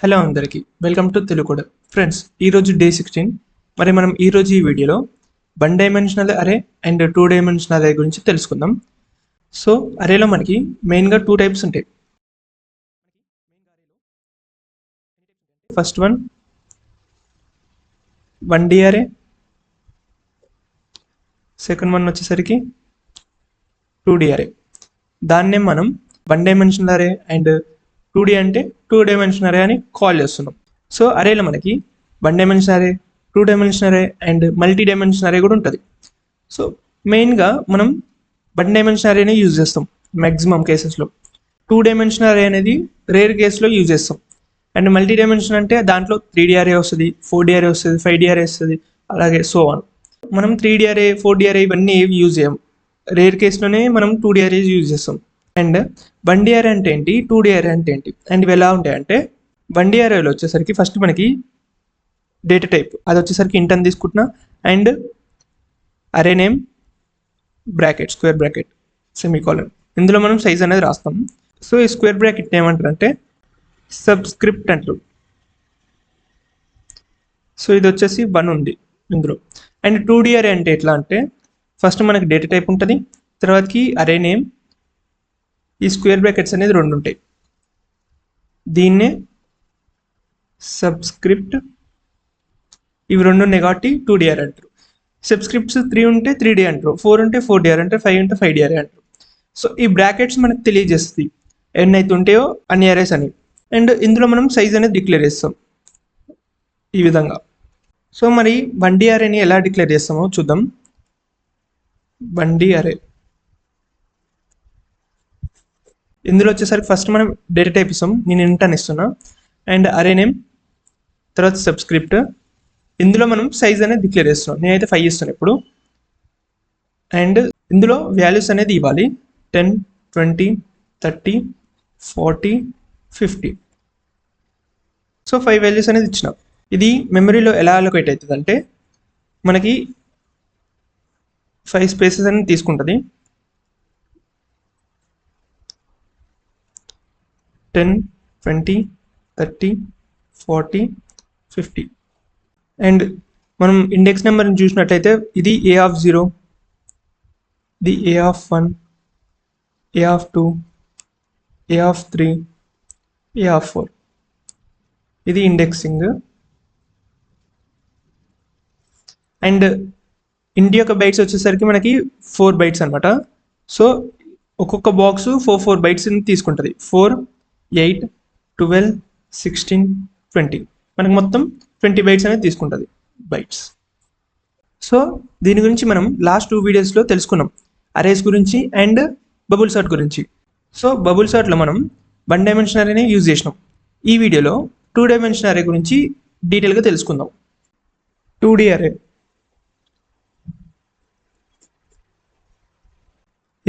Hello అందరికీ welcome to Telugu friends. ఈరోజు day 16. మరి మనం ఈరోజు ఈ వీడియోలో 1 డైమెన్షనల్ అరే అండ్ 2 డైమెన్షనల్ అరే గురించి తెలుసుకుందాం. సో అరేలో మనకి మెయిన్గా 2 టైప్స్ ఉంటాయి. ఫస్ట్ వన్ 1D అరే, సెకండ్ వన్ వచ్చేసరికి 2D అరే. దాన్నే మనం 1 డైమెన్షనల్ అరే అండ్ 2D అంటే 2 డైమెన్షనల్ అరే అని కాల్ చేస్తున్నాం. సో అరేలో మనకి 1 డైమెన్షనల్ అరే, 2 డైమెన్షనల్ అరే అండ్ మల్టీ డైమెన్షనల్ అరే కూడా ఉంటుంది. సో మెయిన్గా మనం 1 డైమెన్షనల్ అరేనే యూజ్ చేస్తాం మ్యాక్సిమం కేసెస్లో. 2 డైమెన్షనల్ అరే అనేది రేర్ కేసులో యూజ్ చేస్తాం. అండ్ మల్టీ డైమెన్షన్ అంటే దాంట్లో 3D అరే వస్తుంది, 4D అరే వస్తుంది, 5D అరే వస్తుంది, అలాగే సో ఆన్. మనం 3D అరే, 4D అరే ఇవన్నీ ఏవి యూజ్ చేయం. రేర్ కేసులోనే మనం 2D అరే యూజ్ చేస్తాం. అండ్ 1D అరే అంటే ఏంటి, 2D అరే అంటే ఏంటి, అండ్ ఇవి ఎలా ఉంటాయంటే 1D అరేలో వచ్చేసరికి ఫస్ట్ మనకి డేటా టైప్ అది వచ్చేసరికి ఇంట్ అని తీసుకుంటున్నా, అండ్ అరే name bracket, square bracket, semicolon. ఇందులో మనం సైజ్ అనేది రాస్తాం. సో ఈ స్క్వేర్ బ్రాకెట్ ఏమంటారంటే సబ్స్క్రిప్ట్ అంటారు. సో ఇది వచ్చేసి 1 ఉంది ఇందులో. అండ్ 2D అరే అంటే ఎట్లా అంటే ఫస్ట్ మనకి డేటా టైప్ ఉంటుంది, తర్వాతకి అరే నేమ్, ఈ స్క్వేర్ బ్రాకెట్స్ అనేది 2 ఉంటాయి. దీన్నే సబ్స్క్రిప్ట్, ఇవి 2 ఉన్నాయి కాబట్టి 2D అరే అంటారు. సబ్స్క్రిప్ట్స్ 3 ఉంటే 3D అంటారు, 4 ఉంటే 4D అరే అంటారు, 5 ఉంటే 5D అరే అంటారు. సో ఈ బ్రాకెట్స్ మనకు తెలియజేస్తుంది ఎన్ని అయితే ఉంటాయో అన్ని అరేస్ అని. అండ్ ఇందులో మనం సైజ్ అనేది డిక్లేర్ చేస్తాం ఈ విధంగా. సో మరి 1D అరేని ఎలా డిక్లేర్ చేస్తామో చూద్దాం. 1D అరే ఇందులో వచ్చేసరికి ఫస్ట్ మనం డేటా టైప్ ఇస్తాం, నేను ఇంట్ అని ఇస్తున్నా, అండ్ అరే నేమ్, తర్వాత సబ్స్క్రిప్ట్. ఇందులో మనం సైజ్ అనేది డిక్లేర్ చేస్తున్నాం, నేనైతే 5 ఇస్తాను ఇప్పుడు. అండ్ ఇందులో వాల్యూస్ అనేది ఇవ్వాలి 10, 20, 30, 40, 50. సో 5 వాల్యూస్ అనేది ఇచ్చినాం. ఇది మెమరీలో ఎలా అలొకేట్ అవుతుంది అంటే మనకి 5 స్పేసెస్ అనేది తీసుకుంటుంది. 10, 20, 30, 40, 50. అండ్ మనం ఇండెక్స్ నెంబర్ని చూసినట్లయితే ఇది A0, ఇది A1, A2, A3, A4. ఇది ఇండెక్సింగ్. అండ్ ఇంటి యొక్క బైట్స్ వచ్చేసరికి మనకి 4 బైట్స్ అనమాట. సో ఒక్కొక్క బాక్స్ 4 బైట్స్ తీసుకుంటుంది. 4, 8, 12, 16, 20. మనకి మొత్తం 20 బైట్స్ అనేది తీసుకుంటుంది బైట్స్. సో దీని గురించి మనం లాస్ట్ 2 వీడియోస్లో తెలుసుకున్నాం, అరేస్ గురించి అండ్ బబుల్ సార్ట్ గురించి. సో బబుల్ సార్ట్లో మనం 1 డైమెన్షనల్ అరేనే యూజ్ చేసినాం. ఈ వీడియోలో 2 డైమెన్షనల్ అరే గురించి డీటెయిల్గా తెలుసుకుందాం. 2D అరే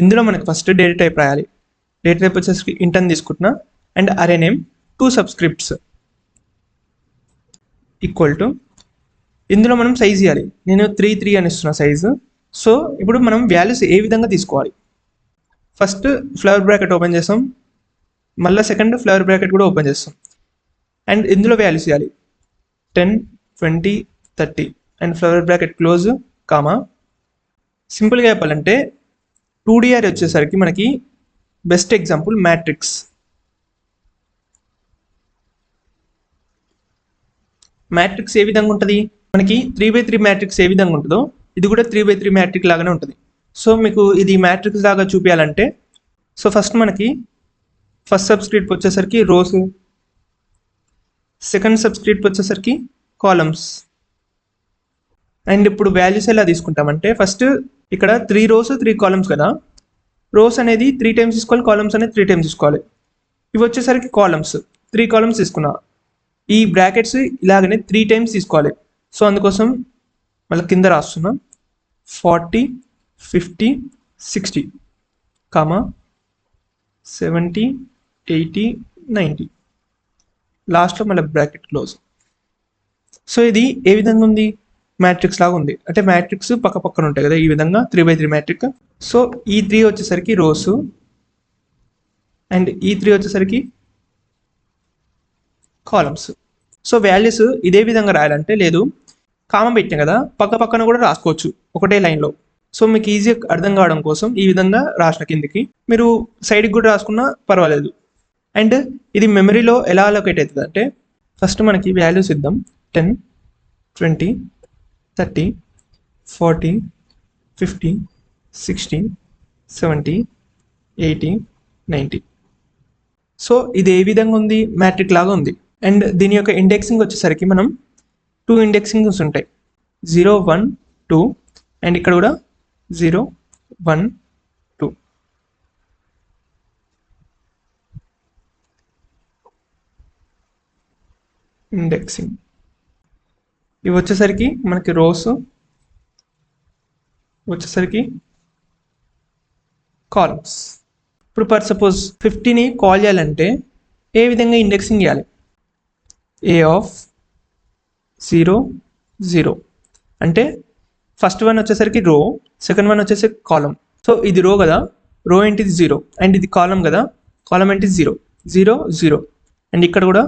ఇందులో మనకి ఫస్ట్ డేటా టైప్ రాయాలి. డేటా టైప్ వచ్చేసరికి ఇంట్ అని తీసుకుంటున్నా, అండ్ అరే నేమ్ 2 సబ్స్క్రిప్ట్స్ ఈక్వల్ టు, ఇందులో మనం సైజ్ ఇవ్వాలి. నేను 3 అని ఇస్తున్నా సైజు. సో ఇప్పుడు మనం వాల్యూస్ ఏ విధంగా తీసుకోవాలి, ఫస్ట్ ఫ్లవర్ బ్రాకెట్ ఓపెన్ చేస్తాం, మళ్ళీ సెకండ్ ఫ్లవర్ బ్రాకెట్ కూడా ఓపెన్ చేస్తాం, అండ్ ఇందులో వాల్యూస్ ఇవ్వాలి 10, 20, 30, and flower bracket close, comma. సింపుల్గా చెప్పాలంటే 2D అరే వచ్చేసరికి మనకి బెస్ట్ ఎగ్జాంపుల్ మ్యాట్రిక్స్. మ్యాట్రిక్స్ ఏ విధంగా ఉంటుంది, మనకి 3x3 మ్యాట్రిక్స్ ఏ విధంగా ఉంటుందో ఇది కూడా 3x3 మ్యాట్రిక్స్ లాగానే ఉంటుంది. సో మీకు ఇది మ్యాట్రిక్స్ లాగా చూపించాలంటే సో ఫస్ట్ మనకి ఫస్ట్ సబ్స్క్రిప్ట్ వచ్చేసరికి రోస్, సెకండ్ సబ్స్క్రిప్ట్ వచ్చేసరికి కాలమ్స్. అండ్ ఇప్పుడు వాల్యూస్ ఎలా తీసుకుంటామంటే ఫస్ట్ ఇక్కడ 3 rows 3 columns కదా, రోస్ అనేది 3 times తీసుకోవాలి, కాలమ్స్ అనేది 3 times తీసుకోవాలి. ఇవి వచ్చేసరికి కాలమ్స్ 3 columns తీసుకున్నా, ఈ బ్రాకెట్స్ ఇలాగనే 3 times తీసుకోవాలి. సో అందుకోసం మళ్ళీ కింద రాస్తున్నా 40, 50, 60, కామా 70, 80, 90, లాస్ట్లో మళ్ళీ బ్రాకెట్ క్లోజ్. సో ఇది ఏ విధంగా ఉంది, మ్యాట్రిక్స్ లాగా ఉంది. అంటే మ్యాట్రిక్స్ పక్క పక్కన ఉంటాయి కదా ఈ విధంగా 3x3 మ్యాట్రిక్. సో ఈ 3 వచ్చేసరికి రోస్, అండ్ ఈ 3 వచ్చేసరికి కాలమ్స్. సో వాల్యూస్ ఇదే విధంగా రాయాలంటే లేదు, కామ పెట్టాం కదా, పక్క పక్కన కూడా రాసుకోవచ్చు ఒకటే లైన్లో. సో మీకు ఈజీగా అర్థం కావడం కోసం ఈ విధంగా రాసిన కిందికి, మీరు సైడ్కి కూడా రాసుకున్నా పర్వాలేదు. అండ్ ఇది మెమరీలో ఎలా అలొకేట్ అవుతుంది అంటే, ఫస్ట్ మనకి వాల్యూస్ ఇద్దాం. 10, 20, 30, 40, 50, 60, 70, 80, 90. సో ఇది ఏ విధంగా ఉంది, మ్యాట్రిక్ లాగా ఉంది. అండ్ దీని యొక్క ఇండెక్సింగ్ వచ్చేసరికి మనం 2 ఇండెక్సింగ్స్ ఉంటాయి, 0, 1, 2. అండ్ ఇక్కడ కూడా 0, 1, 2. ఇండెక్సింగ్ ఇవి వచ్చేసరికి మనకి రోస్, వచ్చేసరికి కాలమ్స్. ఇప్పుడు ఫర్ సపోజ్ 50ని కాల్ చేయాలంటే ఏ విధంగా ఇండెక్సింగ్ చేయాలి, A of 0, 0 అంటే ఫస్ట్ వన్ వచ్చేసరికి రో, సెకండ్ వన్ వచ్చేసరికి కాలం. సో ఇది రో కదా, రో ఏంటిది 0, అండ్ ఇది కాలం కదా, కాలం ఏంటిది 0, 0, 0. అండ్ ఇక్కడ కూడా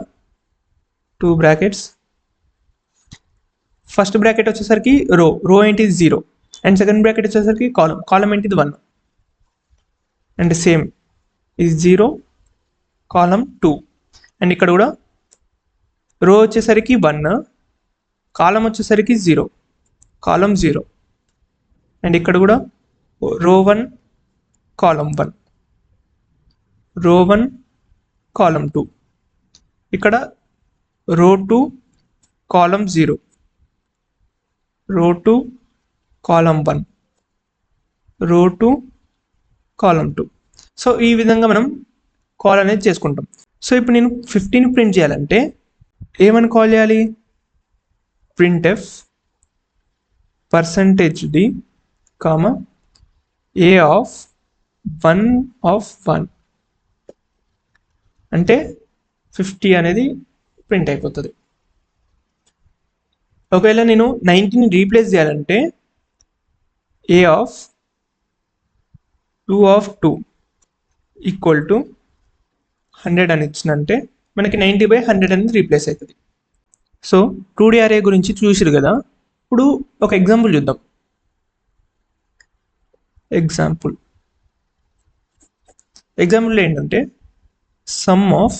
2 బ్రాకెట్స్. ఫస్ట్ బ్రాకెట్ వచ్చేసరికి రో, రో ఏంటిది 0, అండ్ సెకండ్ బ్రాకెట్ వచ్చేసరికి కాలం, కాలం ఏంటిది 1. అండ్ సేమ్ ఇది 0, కాలం 2. అండ్ ఇక్కడ కూడా రో వచ్చేసరికి 1, కాలం వచ్చేసరికి 0, కాలం 0. అండ్ ఇక్కడ కూడా రో 1, కాలం 1, రో 1, కాలం 2. ఇక్కడ రో 2, కాలం 0, రో 2, కాలం 1, రో 2, కాలం 2. సో ఈ విధంగా మనం కాల్ అనేది చేసుకుంటాం. సో ఇప్పుడు నేను 50ని ప్రింట్ చేయాలంటే ఏమని కాల్ చేయాలి, printf %d, a of 1 of 1 అంటే 50 అనేది ప్రింట్ అయిపోతుంది. ఒకవేళ నేను 90ని రీప్లేస్ చేయాలంటే a of 2 of 2 equal to 100 అని ఇచ్చినంటే మనకి 90/100 అనేది రీప్లేస్ అవుతుంది. సో 2D అరే గురించి చూసిరు కదా, ఇప్పుడు ఒక ఎగ్జాంపుల్ చూద్దాం. ఎగ్జాంపుల్ ఏంటంటే some of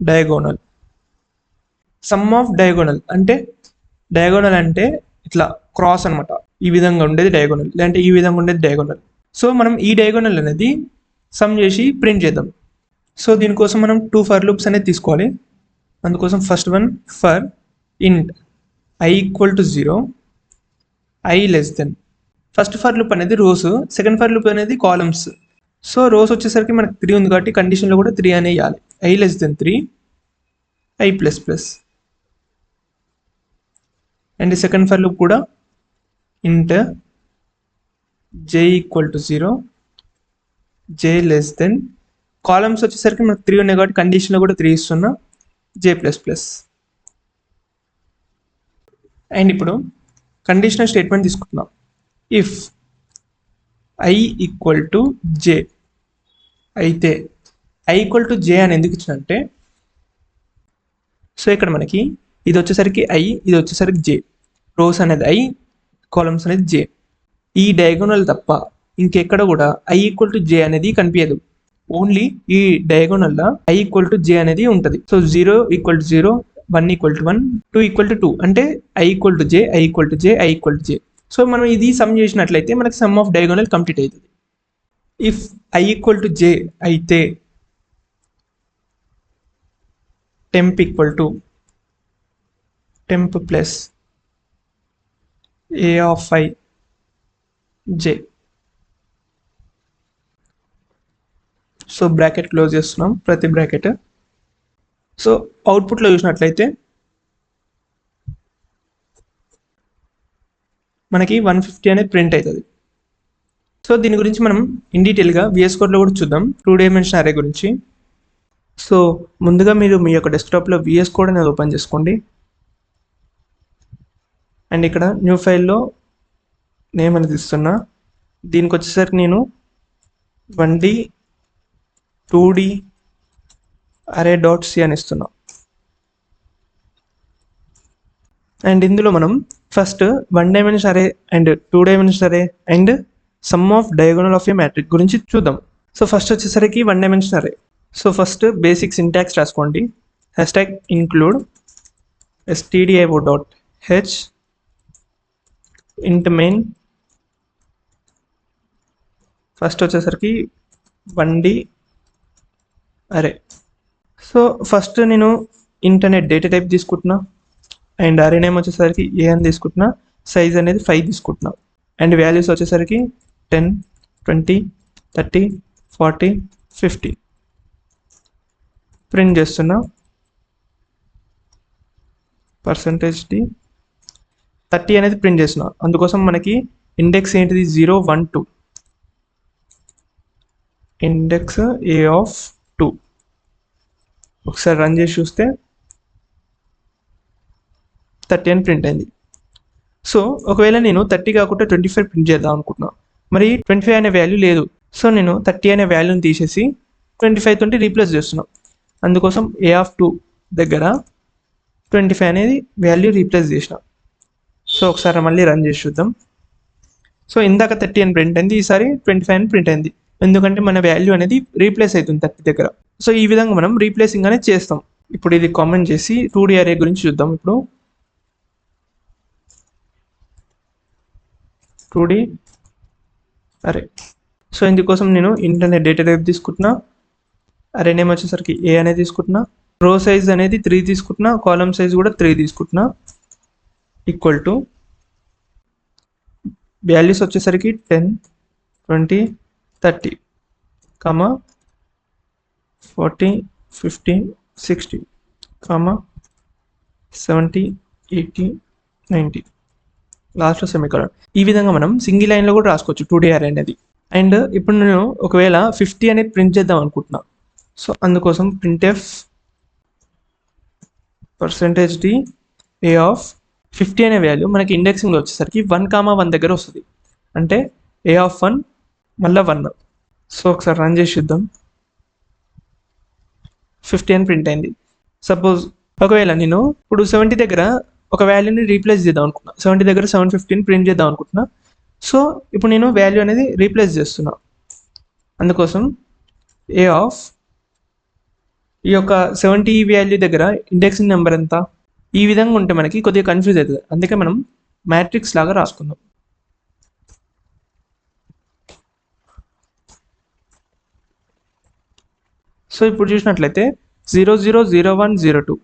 diagonal. Some of diagonal అంటే, డయాగోనల్ అంటే ఇట్లా క్రాస్ అనమాట, ఈ విధంగా ఉండేది డయాగోనల్, లేదంటే ఈ విధంగా ఉండేది డయాగోనల్. సో మనం ఈ డయాగోనల్ అనేది సమ్ చేసి ప్రింట్ చేద్దాం. సో దీనికోసం మనం 2 ఫర్ లూప్స్ అనేది తీసుకోవాలి. అందుకోసం ఫస్ట్ వన్ ఫర్ ఇంట్ i equal to 0, i less than. First for loop అనేది రోస్, సెకండ్ ఫర్ లూప్ అనేది కాలమ్స్. సో రోస్ వచ్చేసరికి మనకి 3 ఉంది కాబట్టి కండిషన్లో కూడా 3 అనే వేయాలి, i less than 3, i plus plus. And second for loop కూడా ఇంట్ j equal to 0, j less than. Columns వచ్చేసరికి మనకు 3 ఉన్నాయి కాబట్టి కండిషన్లో కూడా 3 ఇస్తున్నా, j ప్లస్ ప్లస్. అండ్ ఇప్పుడు కండిషనల్ స్టేట్మెంట్ తీసుకుంటున్నాం. If i equal to j అయితే i ఈక్వల్ టు j అని ఎందుకు ఇచ్చినంటే, సో ఇక్కడ మనకి ఇది వచ్చేసరికి i, ఇది వచ్చేసరికి j, రోస్ అనేది i, కాలమ్స్ అనేది j. ఈ డయాగోనల్ తప్ప ఇంకెక్కడ కూడా i ఈక్వల్ టు j అనేది కనిపించదు, ఓన్లీ ఈ డయాగోనల్లో i ఈక్వల్ టు j అనేది ఉంటుంది. So 0 equal to 0, 1 equal to 1, 2 equal to 2 అంటే i equal to j, i equal to j, i equal to j. So మనం ఇది సమ్ చేసినట్లయితే మనకి సమ్ ఆఫ్ డయాగోనల్ కంప్లీట్ అవుతుంది. If i equal to j అయితే temp equal to temp plus a of i j. So bracket close చేస్తున్నాం ప్రతి bracket. So అవుట్పుట్లో చూసినట్లయితే మనకి 150 అనేది ప్రింట్ అవుతుంది. సో దీని గురించి మనం ఇన్ డీటెయిల్గా VS కోడ్లో కూడా చూద్దాం, 2 డైమెన్షన్ అరే గురించి. సో ముందుగా మీరు మీ యొక్క డెస్క్టాప్లో VS కోడ్ అనేది ఓపెన్ చేసుకోండి. అండ్ ఇక్కడ న్యూ ఫైల్లో నేమ్ అనేది ఇస్తున్నా. దీనికి వచ్చేసరికి నేను 1D, 2D, అరే డాట్ సి అని ఇస్తున్నాం. అండ్ ఇందులో మనం ఫస్ట్ 1 డైమెన్షన్ అరే అండ్ 2 డైమెన్షన్ అరే and some of diagonal of A matrix గురించి చూద్దాం. సో ఫస్ట్ వచ్చేసరికి 1 డైమెన్షన్ అరే. సో ఫస్ట్ బేసిక్ సింటాక్స్ రాసుకోండి. Hashtag include stdio.h int main. First వచ్చేసరికి 1D అరే. సో ఫస్ట్ నేను ఇంటర్నెట్ డేటా టైప్ తీసుకుంటున్నా అండ్ అరే నేమ్ వచ్చేసరికి ఏ అని తీసుకుంటున్నా, సైజ్ అనేది 5 తీసుకుంటున్నా అండ్ వాల్యూస్ వచ్చేసరికి 10, 20, 30, 40, 50 ప్రింట్ చేస్తున్నా. %d 30 అనేది ప్రింట్ చేస్తున్నా. అందుకోసం మనకి ఇండెక్స్ ఏంటిది 0, 1, 2. Index A of 2. ఒకసారి రన్ చేసి చూస్తే 30 అని ప్రింట్ అయింది. సో ఒకవేళ నేను 30 కాకుండా 25 ప్రింట్ చేద్దాం అనుకుంటున్నా, మరి 25 అనే వాల్యూ లేదు. సో నేను 30 అనే వాల్యూని తీసేసి 25 తోటి రీప్లేస్ చేస్తున్నాం. అందుకోసం ఏ ఆఫ్ 2 దగ్గర 25 అనేది వాల్యూ రీప్లేస్ చేసిన. సో ఒకసారి మళ్ళీ రన్ చేసి చూద్దాం. సో ఇందాక 30 అని ప్రింట్ అయింది, ఈసారి 25 అని ప్రింట్ అయింది. ఎందుకంటే మన వాల్యూ అనేది రీప్లేస్ అవుతుంది 30 దగ్గర. సో ఈ విధంగా మనం రీప్లేసింగ్ అనేది చేస్తాం. ఇప్పుడు ఇది కామెంట్ చేసి 2D అరే గురించి చూద్దాం. ఇప్పుడు 2D అరే. సో ఇందుకోసం నేను ఇంటర్నెట్ డేటా టైప్ తీసుకుంటున్నా, అరే నేమ్ వచ్చేసరికి ఏ అనేది తీసుకుంటున్నా, రో సైజ్ అనేది 3 తీసుకుంటున్నా, కాలమ్ సైజ్ కూడా 3 తీసుకుంటున్నా, ఈక్వల్ టు వాల్యూస్ వచ్చేసరికి 10, 20, 30, 40, 50, 60, 70, 80, 90, లాస్ట్లో సెమికోలన్. ఈ విధంగా మనం సింగిల్ లైన్లో కూడా రాసుకోవచ్చు 2D అరే అనేది. అండ్ ఇప్పుడు నేను ఒకవేళ 50 అనేది ప్రింట్ చేద్దాం అనుకుంటున్నా. సో అందుకోసం printf %d a ఆఫ్ 50 అనే వాల్యూ మనకి ఇండెక్సింగ్లో వచ్చేసరికి 1, 1 దగ్గర వస్తుంది. అంటే ఏ ఆఫ్ 1 మళ్ళీ 1. సో ఒకసారి రన్ చేసి చూద్దాం. 50 అని ప్రింట్ అయింది. సపోజ్ ఒకవేళ నేను ఇప్పుడు 70 దగ్గర ఒక వాల్యూని రీప్లేస్ చేద్దాం అనుకున్నా, 70 దగ్గర 750 ప్రింట్ చేద్దాం అనుకుంటున్నా. సో ఇప్పుడు నేను వాల్యూ అనేది రీప్లేస్ చేస్తున్నా. అందుకోసం ఏ ఆఫ్ ఈ యొక్క 70 వాల్యూ దగ్గర ఇండెక్సింగ్ నెంబర్ ఎంత, ఈ విధంగా ఉంటే మనకి కొద్దిగా కన్ఫ్యూజ్ అవుతుంది. అందుకే మనం మ్యాట్రిక్స్ లాగా రాసుకుందాం. సో ఇప్పుడు చూసినట్లయితే 0, 0, 0, 1, 0, 2,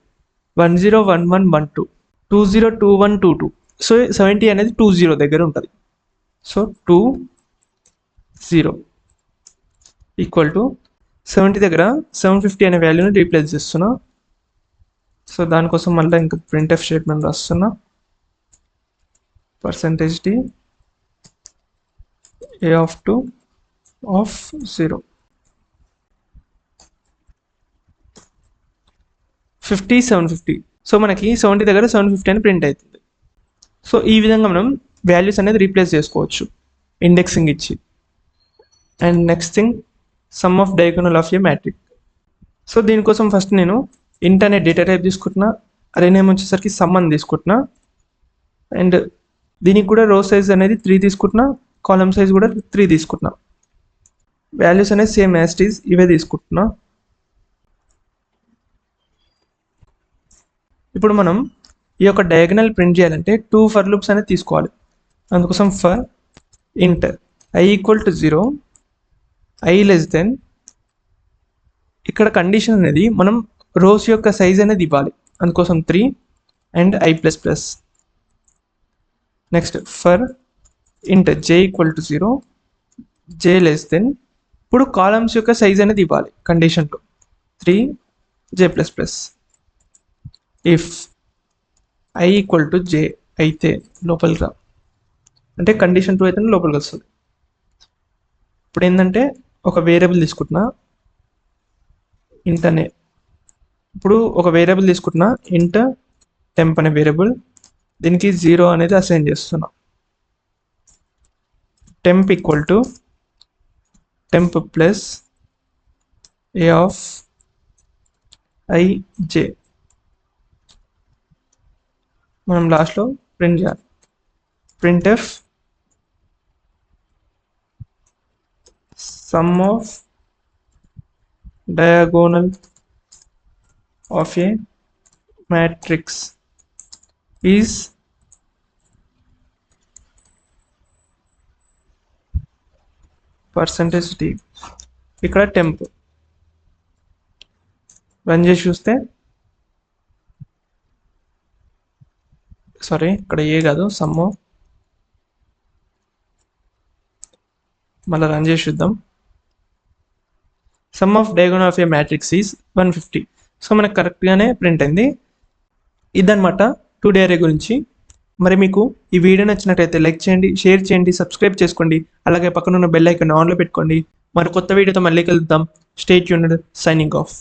1, 0, 1, 1, 1, 2, 2, 0, 2, 1, 2, 2. సో 70 అనేది 2, 0 దగ్గర ఉంటుంది. సో 2, 0 ఈక్వల్ టు 70 దగ్గర 750 అనే వాల్యూని రీప్లేస్ చేస్తున్నా. సో దానికోసం మళ్ళీ ఇంకా printf స్టేట్మెంట్ రాస్తున్నా. %d a of 2 of 0. 50, 750. So మనకి 70 దగ్గర 750 అని ప్రింట్ అవుతుంది. సో ఈ విధంగా మనం వాల్యూస్ అనేది రీప్లేస్ చేసుకోవచ్చు ఇండెక్సింగ్ ఇచ్చి. And next thing sum of diagonal of a matrix. So దీనికోసం ఫస్ట్ నేను ఇంటర్నెట్ డేటా టైప్ తీసుకుంటున్నా, అరే నేమ్ వచ్చేసరికి సమ్ అని తీసుకుంటున్నా అండ్ దీనికి కూడా రో సైజ్ అనేది 3 తీసుకుంటున్నా, కాలమ్ సైజ్ కూడా 3 తీసుకుంటున్నా, వాల్యూస్ అనేది సేమ్ యాజ్ ఇట్ ఈజ్ ఇవే తీసుకుంటున్నా. ఇప్పుడు మనం ఈ యొక్క డయాగనల్ ప్రింట్ చేయాలంటే 2 ఫర్ లూప్స్ అనేది తీసుకోవాలి. అందుకోసం ఫర్ ఇంట్ i equal to 0, i less than, ఇక్కడ కండిషన్ అనేది మనం రోస్ యొక్క సైజ్ అనేది ఇవ్వాలి. అందుకోసం 3 అండ్ i++. నెక్స్ట్ ఫర్ ఇంట్ j equal to 0, j less than, ఇప్పుడు కాలమ్స్ యొక్క సైజ్ అనేది ఇవ్వాలి కండిషన్లో 3, j++. If i equal to j అయితే లోపలికి అంటే కండిషన్ 2 అయితే లోపలికి వస్తుంది. ఇప్పుడు ఏంటంటే ఒక వేరియబుల్ తీసుకుంటున్నా ఇంట్ అనే, ఇప్పుడు ఒక వేరియబుల్ తీసుకుంటున్నా ఇంట్ టెంప్ అనే వేరియబుల్, దీనికి 0 అనేది అసైన్ చేస్తున్నా. Temp equal to temp plus A of IJ మనం లాస్ట్లో ప్రింట్ చేయాలి. printf sum of diagonal of a matrix is %d. ఇక్కడ టెంప్ రన్ చేసి చూస్తే సారీ ఇక్కడ ఏ కాదు సమ్, మళ్ళీ రన్ చేసి చూద్దాం. Some of diagonal of A matrix is 150. So మనకు కరెక్ట్గానే ప్రింట్ అయింది. ఇదన్నమాట 2D అరే గురించి. మరి మీకు ఈ వీడియో నచ్చినట్టయితే లైక్ చేయండి, షేర్ చేయండి, సబ్స్క్రైబ్ చేసుకోండి. అలాగే పక్కన ఉన్న బెల్ ఐకాన్ ఆన్లో పెట్టుకోండి. మరి కొత్త వీడియోతో మళ్ళీ కలుద్దాం. Stay tuned, signing off.